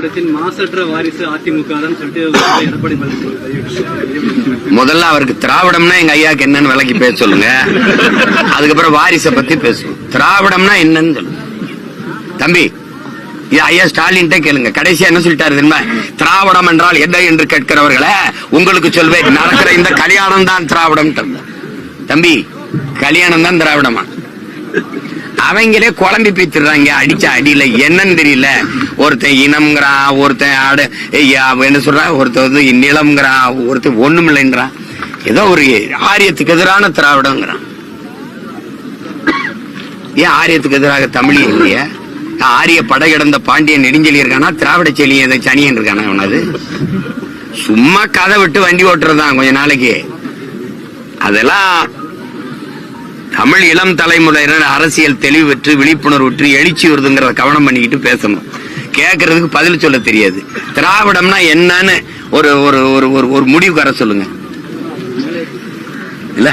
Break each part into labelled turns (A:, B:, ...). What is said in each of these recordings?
A: திராவிடத்தின் மாசற்ற வாரிசு அதிமுக தான் சொல்லிட்டு எடப்பாடி பழனிசாமி.
B: முதல்ல அவருக்கு திராவிடம்னா எங்க ஐயாக்கு என்னன்னு விளக்கி பேச சொல்லுங்க. அதுக்கப்புறம் வாரிசை பத்தி பேசுவோம். திராவிடம்னா என்னன்னு சொல்லுங்க தம்பி. இது ஐயா ஸ்டாலின் கேளுங்க. கடைசியா என்ன சொல்லிட்டாரு தெரியுமா? திராவிடம் என்றால் என்ன என்று கேட்கிறவர்களே உங்களுக்கு சொல்வேன், நடக்கிற இந்த கல்யாணம் தான் திராவிடம். தம்பி, கல்யாணம் தான் திராவிடமா? அவங்களே குழம்பி பீத்துறாங்க அடிச்ச அடியில. என்னன்னு தெரியல. ஒருத்தன் இனம்ங்கிறான், ஒருத்தன் என்ன சொல்றான், ஒருத்தன் நிலம்ங்கிறான், ஒருத்தன் ஒண்ணுமில்லைன்றான். ஏதோ ஒரு ஆரியத்துக்கு எதிரான திராவிடங்கிறான். ஏன் ஆரியத்துக்கு எதிராக தமிழ் இல்லையா? ஆரிய படை கிடந்த பாண்டியன் நெடுஞ்செலி இருக்கானா, திராவிட செலிய சனியன் இருக்கானா? அவனது சும்மா கதை விட்டு வண்டி ஓட்டுறதான் கொஞ்ச நாளைக்கு. அதெல்லாம் தமிழ் இளம் தலைமுறையினர் அரசியல் தெளிவு பெற்று விழிப்புணர்வு பெற்று எழுச்சி வருதுங்கிறத கவனம் பண்ணிக்கிட்டு பேசணும். கேட்கறதுக்கு பதில் சொல்ல தெரியாது. திராவிடம்னா என்னன்னு ஒரு ஒரு முடிவு வர சொல்லுங்க. இல்ல,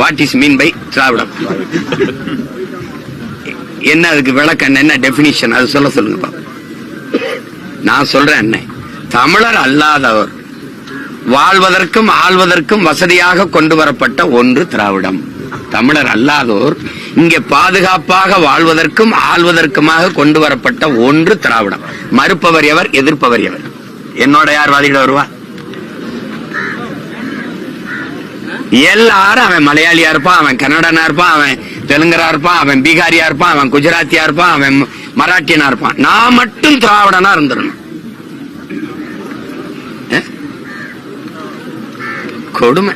B: வாட் இஸ் மீன் பை திராவிடம்? என்ன அதுக்கு விளக்கம், என்ன டெபினிஷன், அது சொல்ல சொல்லுங்க. நான் சொல்றேன், என்ன தமிழர் அல்லாதவர் வாழ்வதற்கும் ஆள்வதற்கும் வசதியாக கொண்டு வரப்பட்ட ஒன்று திராவிடம். தமிழர் அல்லாதோர் இங்கே பாதுகாப்பாக வாழ்வதற்கும் ஆள்வதற்குமாக கொண்டு வரப்பட்ட ஒன்று திராவிடம். மறுப்பவர் எவர், எதிர்ப்பவர் எவர்? என்னோட யார் வாதிட வருவா? எல்லாரும் அவன் மலையாளியா இருப்பான், அவன் கன்னடனா இருப்பான், அவன் தெலுங்கரா இருப்பான், அவன் பீகாரியா இருப்பான், அவன் குஜராத்தியா இருப்பான், அவன் மராட்டியனா இருப்பான். நான் மட்டும் திராவிடனா இருந்துடணும். கொடுமை.